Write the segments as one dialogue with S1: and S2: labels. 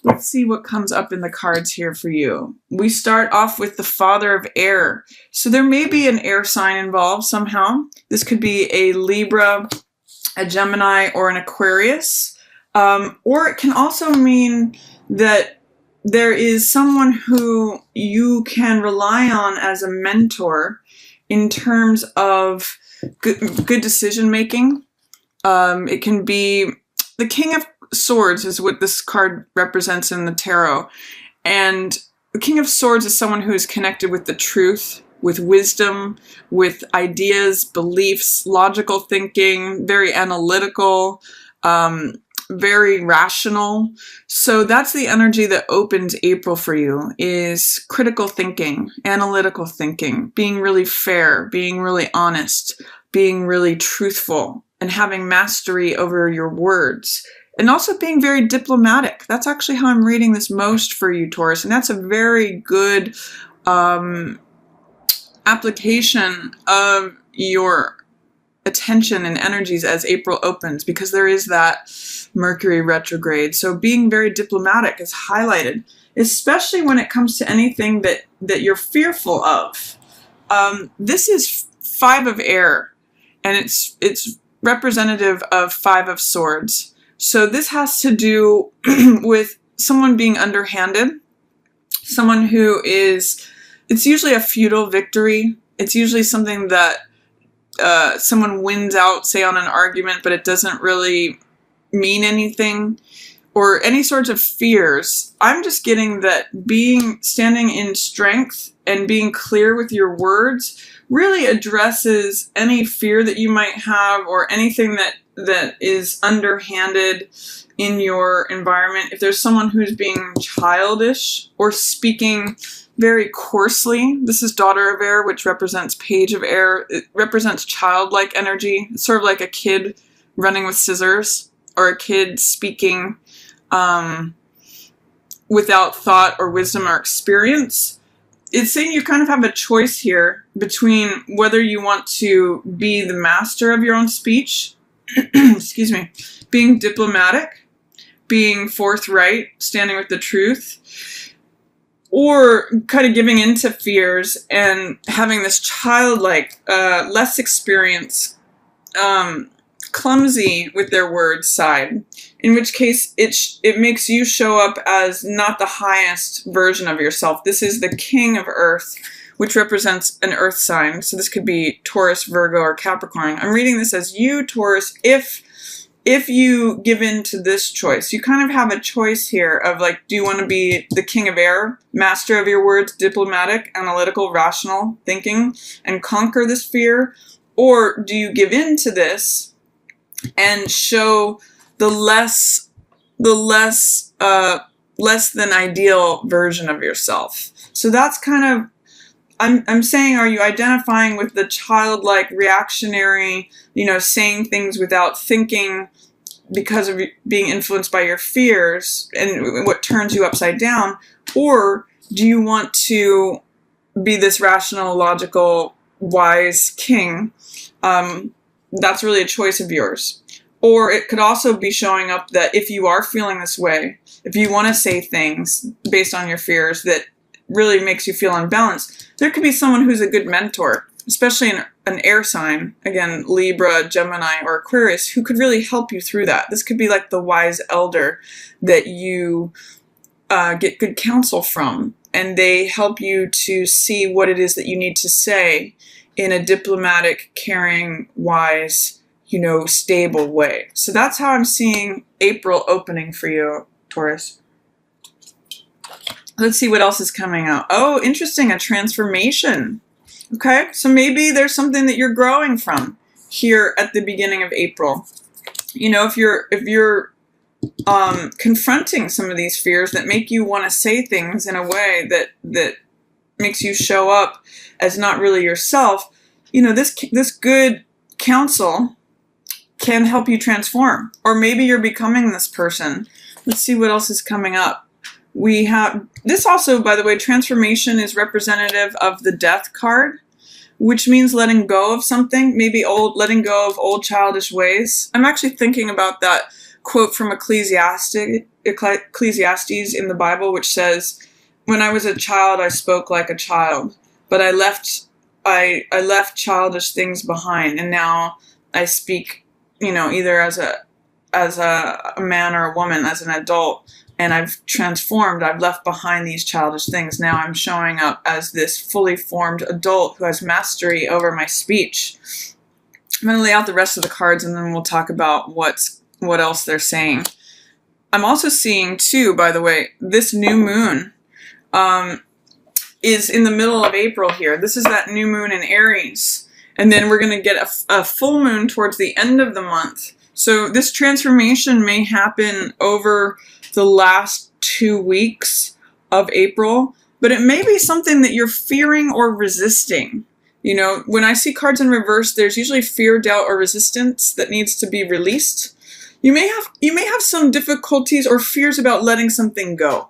S1: Let's see what comes up in the cards here for you. We start off with the Father of Air. So there may be an air sign involved somehow. This could be a Libra, a Gemini, or an Aquarius. Or it can also mean that there is someone who you can rely on as a mentor in terms of good decision making. It can be the King of Swords is what this card represents in the tarot. And the King of Swords is someone who is connected with the truth, with wisdom, with ideas, beliefs, logical thinking, very analytical, very rational. So that's the energy that opens April for you, is critical thinking, analytical thinking, being really fair, being really honest, being really truthful, and having mastery over your words. And also being very diplomatic. That's actually how I'm reading this most for you, Taurus. And that's a very good application of your attention and energies as April opens, because there is that Mercury retrograde. So being very diplomatic is highlighted, especially when it comes to anything that you're fearful of. This is 5 of Air, and it's representative of 5 of Swords. So this has to do with someone being underhanded, someone who is, it's usually a futile victory. It's usually something that someone wins out, say on an argument, but it doesn't really mean anything, or any sorts of fears. I'm just getting that standing in strength and being clear with your words really addresses any fear that you might have, or anything that is underhanded in your environment. If there's someone who's being childish or speaking very coarsely, this is Daughter of Air, which represents Page of Air. It represents childlike energy. It's sort of like a kid running with scissors, or a kid speaking without thought or wisdom or experience. It's saying you kind of have a choice here between whether you want to be the master of your own speech, excuse me, being diplomatic, being forthright, standing with the truth, or kind of giving into fears and having this childlike, less experience, clumsy with their words side, in which case it makes you show up as not the highest version of yourself. This is the King of Earth, which represents an earth sign. So this could be Taurus, Virgo, or Capricorn. I'm reading this as you, Taurus, if you give in to this choice. You kind of have a choice here of like, do you want to be the King of Air, master of your words, diplomatic, analytical, rational thinking, and conquer this fear? Or do you give in to this and show the less than ideal version of yourself? So that's kind of, I'm saying, are you identifying with the childlike, reactionary, saying things without thinking because of being influenced by your fears and what turns you upside down? Or do you want to be this rational, logical, wise king? That's really a choice of yours. Or it could also be showing up that if you are feeling this way, if you want to say things based on your fears that really makes you feel unbalanced, there could be someone who's a good mentor, especially an air sign, again, Libra, Gemini, or Aquarius, who could really help you through that. This could be like the wise elder that you get good counsel from, and they help you to see what it is that you need to say in a diplomatic, caring, wise, stable way. So that's how I'm seeing April opening for you, Taurus. Let's see what else is coming out. Oh, interesting, a transformation. Okay, so maybe there's something that you're growing from here at the beginning of April. If you're confronting some of these fears that make you want to say things in a way that makes you show up as not really yourself, this good counsel can help you transform. Or maybe you're becoming this person. Let's see what else is coming up. We have this also, by the way, transformation is representative of the Death card, which means letting go of something, maybe letting go of old childish ways. I'm actually thinking about that quote from Ecclesiastes Ecclesiastes in the Bible, which says, when I was a child, I spoke like a child, but I left childish things behind, and now I speak, either as a man or a woman, as an adult, and I've transformed. I've left behind these childish things. Now I'm showing up as this fully formed adult who has mastery over my speech. I'm going to lay out the rest of the cards, and then we'll talk about what else they're saying. I'm also seeing, too, by the way, this new moon is in the middle of April here. This is that new moon in Aries. And then we're going to get a full moon towards the end of the month. So this transformation may happen over the last 2 weeks of April, but it may be something that you're fearing or resisting. When I see cards in reverse, there's usually fear, doubt, or resistance that needs to be released. You may have some difficulties or fears about letting something go.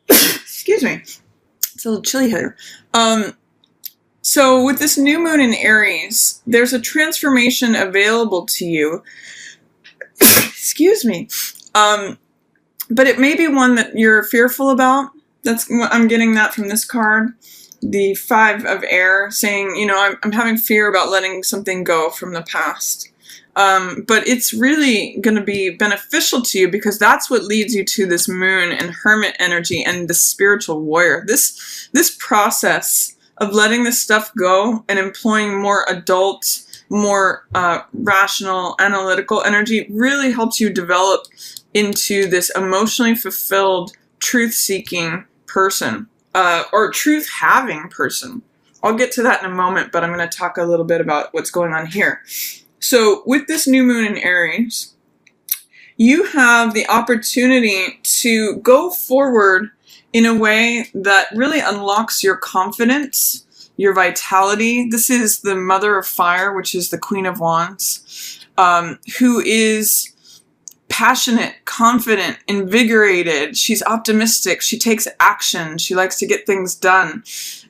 S1: Excuse me. It's a little chilly here. So with this new moon in Aries, there's a transformation available to you. Excuse me. But it may be one that you're fearful about. I'm getting that from this card. The 5 of air saying, I'm having fear about letting something go from the past. But it's really going to be beneficial to you, because that's what leads you to this moon and hermit energy and the spiritual warrior. This process of letting this stuff go and employing more adult, more rational, analytical energy really helps you develop into this emotionally fulfilled, truth-seeking person, or truth-having person. I'll get to that in a moment, but I'm going to talk a little bit about what's going on here. So with this new moon in Aries, you have the opportunity to go forward in a way that really unlocks your confidence, your vitality. This is the Mother of Fire, which is the Queen of Wands, who is passionate, confident, invigorated. She's optimistic. She takes action. She likes to get things done.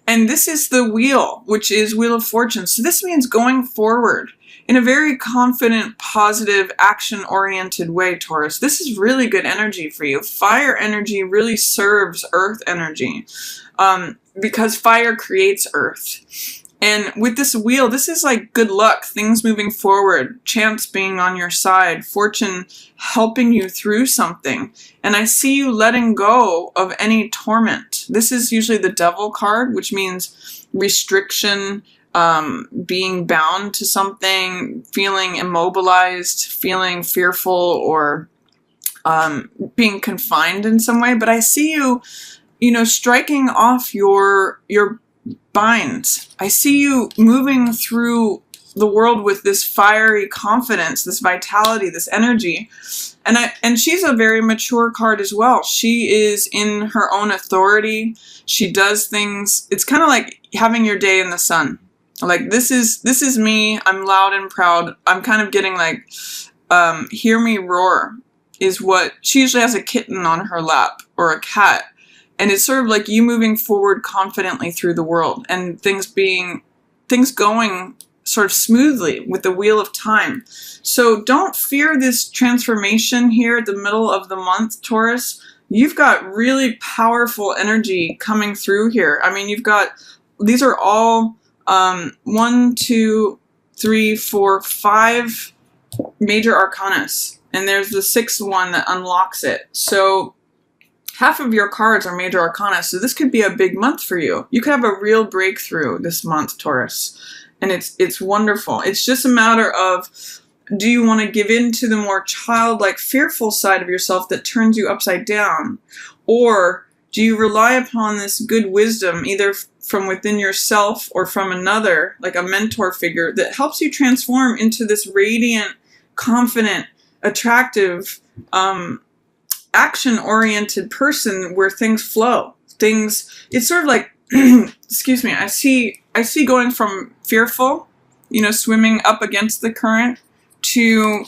S1: And this is the wheel, which is Wheel of Fortune. So this means going forward in a very confident, positive, action-oriented way, Taurus. This is really good energy for you. Fire energy really serves earth energy, because fire creates earth. And with this wheel, this is like good luck, things moving forward, chance being on your side, fortune helping you through something. And I see you letting go of any torment. This is usually the Devil card, which means restriction, being bound to something, feeling immobilized, feeling fearful, or being confined in some way. But I see you, striking off your binds. I see you moving through the world with this fiery confidence, this vitality, this energy. And she's a very mature card as well. She is in her own authority. She does things. It's kind of like having your day in the sun. Like, this is me. I'm loud and proud. I'm kind of getting like, hear me roar is what she usually has, a kitten on her lap or a cat. And it's sort of like you moving forward confidently through the world and things going sort of smoothly with the wheel of time. So don't fear this transformation here at the middle of the month, Taurus. You've got really powerful energy coming through here. I mean, these are all 1, 2, 3, 4, 5 major arcanas, and there's the 6th one that unlocks it. So half of your cards are major arcana, so this could be a big month for you. You could have a real breakthrough this month, Taurus, and it's wonderful. It's just a matter of, do you want to give in to the more childlike, fearful side of yourself that turns you upside down, or do you rely upon this good wisdom, either from within yourself or from another, like a mentor figure, that helps you transform into this radiant, confident, attractive, action-oriented person where things flow. It's sort of like, excuse me, I see going from fearful, swimming up against the current, to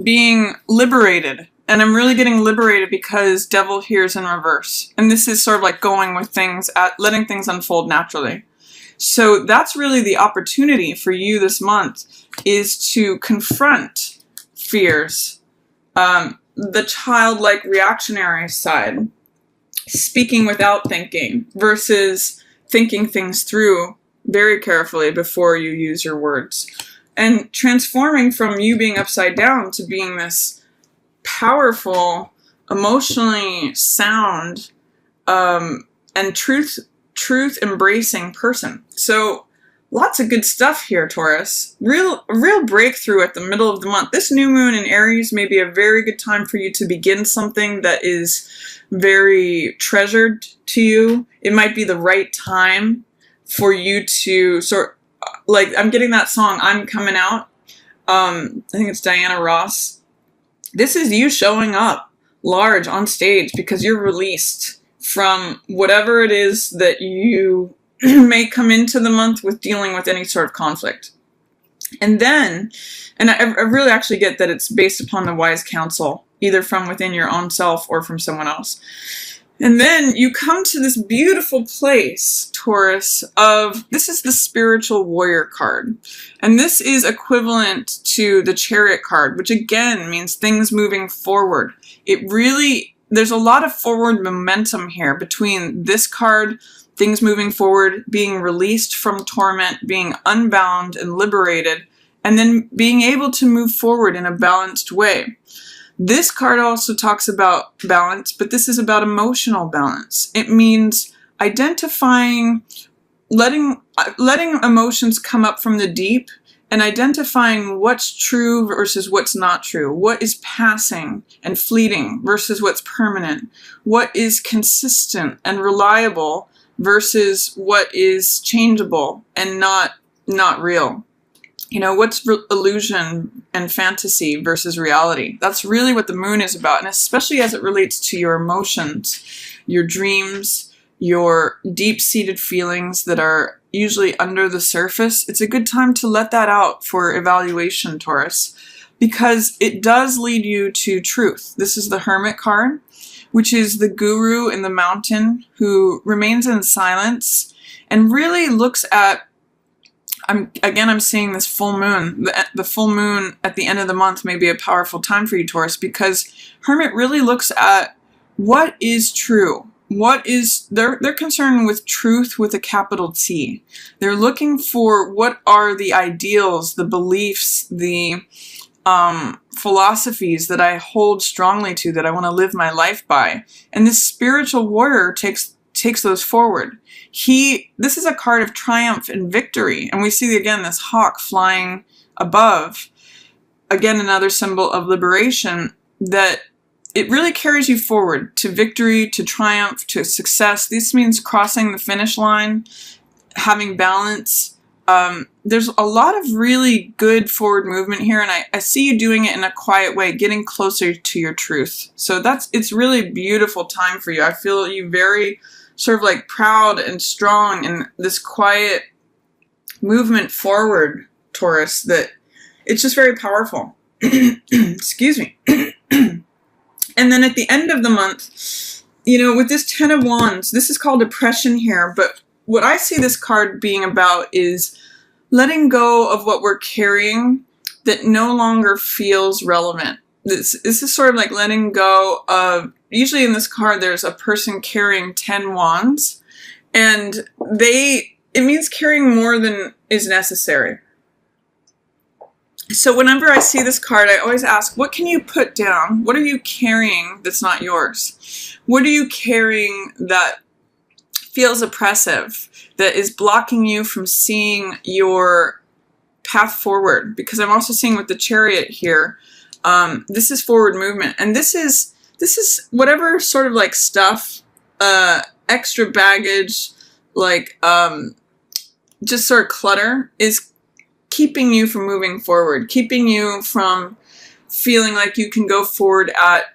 S1: being liberated. And I'm really getting liberated because Devil here is in reverse. And this is sort of like going with things, letting things unfold naturally. So that's really the opportunity for you this month, is to confront fears, The childlike reactionary side, speaking without thinking versus thinking things through very carefully before you use your words. And transforming from you being upside down to being this powerful, emotionally sound, and truth embracing person. So lots of good stuff here, Taurus. Real breakthrough at the middle of the month. This new moon in Aries may be a very good time for you to begin something that is very treasured to you. It might be the right time for you to like, I'm getting that song, I'm Coming Out. I think it's Diana Ross. This is you showing up large on stage because you're released from whatever it is that you may come into the month with dealing with any sort of conflict. And then, and I really actually get that it's based upon the wise counsel, either from within your own self or from someone else. And then you come to this beautiful place, Taurus, of, this is the spiritual warrior card. And this is equivalent to the chariot card, which again means things moving forward. There's a lot of forward momentum here between this card, things moving forward, being released from torment, being unbound and liberated, and then being able to move forward in a balanced way. This card also talks about balance, but this is about emotional balance. It means identifying, letting emotions come up from the deep and identifying what's true versus what's not true. What is passing and fleeting versus what's permanent. What is consistent and reliable versus what is changeable and not real. You know, what's illusion and fantasy versus reality. That's really what the moon is about, and especially as it relates to your emotions, your dreams, your deep-seated feelings that are usually under the surface. It's a good time to let that out for evaluation, Taurus, because it does lead you to truth. This is the Hermit card, which is the guru in the mountain who remains in silence and really looks at, I'm seeing this full moon. The full moon at the end of the month may be a powerful time for you, Taurus, because Hermit really looks at what is true. They're concerned with truth with a capital T. They're looking for what are the ideals, the beliefs, the philosophies that I hold strongly to, that I want to live my life by. And this spiritual warrior takes those forward. This is a card of triumph and victory. And we see again this hawk flying above. Again, another symbol of liberation, that it really carries you forward to victory, to triumph, to success. This means crossing the finish line, having balance. There's a lot of really good forward movement here, and I see you doing it in a quiet way, getting closer to your truth. So it's really a beautiful time for you. I feel you very sort of like proud and strong in this quiet movement forward, Taurus, that it's just very powerful. Excuse me. And then at the end of the month, you know, with this Ten of Wands, this is called depression here, but what I see this card being about is letting go of what we're carrying that no longer feels relevant. This is sort of like letting go of, usually in this card there's a person carrying 10 wands, and it means carrying more than is necessary. So whenever I see this card, I always ask, what can you put down? What are you carrying that's not yours? What are you carrying that feels oppressive, that is blocking you from seeing your path forward? Because I'm also seeing with the Chariot here, this is forward movement, and this is whatever sort of like stuff, extra baggage, like just sort of clutter is keeping you from moving forward, keeping you from feeling like you can go forward at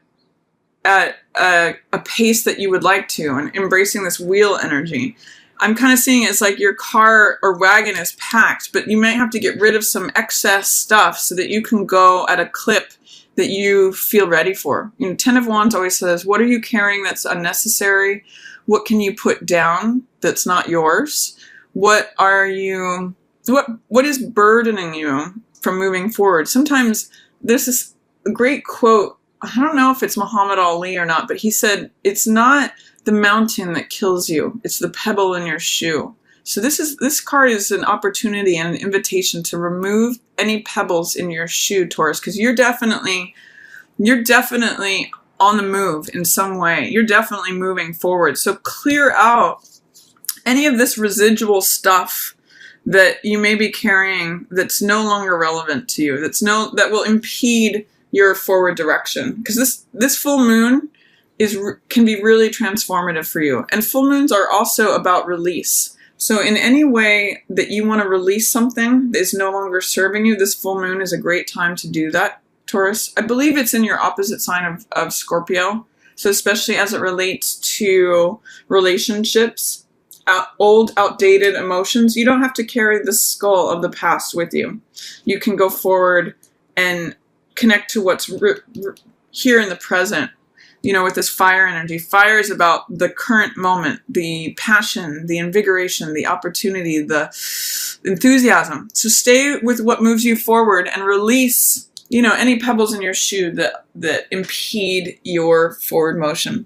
S1: a pace that you would like to, and embracing this wheel energy. I'm kind of seeing it as like your car or wagon is packed, but you might have to get rid of some excess stuff so that you can go at a clip that you feel ready for. You know, Ten of Wands always says, what are you carrying that's unnecessary? What can you put down that's not yours? What is burdening you from moving forward? Sometimes there's this great quote I don't know if it's Muhammad Ali or not, but he said, it's not the mountain that kills you, it's the pebble in your shoe. So this card is an opportunity and an invitation to remove any pebbles in your shoe, Taurus, because you're definitely on the move in some way. You're definitely moving forward. So clear out any of this residual stuff that you may be carrying that's no longer relevant to you, that will impede your forward direction. Because this full moon can be really transformative for you. And full moons are also about release. So in any way that you want to release something that is no longer serving you, this full moon is a great time to do that, Taurus. I believe it's in your opposite sign of Scorpio. So especially as it relates to relationships, old, outdated emotions, you don't have to carry the skull of the past with you. You can go forward and connect to what's here in the present. You know, with this fire energy. Fire is about the current moment, the passion, the invigoration, the opportunity, the enthusiasm. So stay with what moves you forward and release, you know, any pebbles in your shoe that impede your forward motion.